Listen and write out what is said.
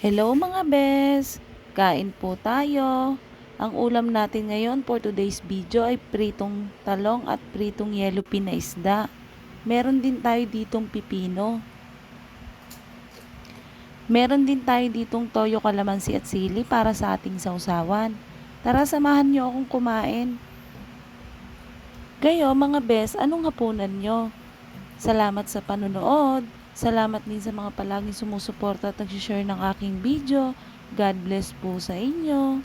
Hello mga bes! Kain po tayo. Ang ulam natin ngayon for today's video ay pritong talong at pritong yellowfin na isda. Meron din tayo ditong pipino. Meron din tayo ditong toyo, kalamansi at sili para sa ating sausawan. Tara, samahan niyo akong kumain. Kayo mga bes, anong hapunan nyo? Salamat sa panonood. Salamat din sa mga palaging sumusuporta at nag-share ng aking video. God bless po sa inyo.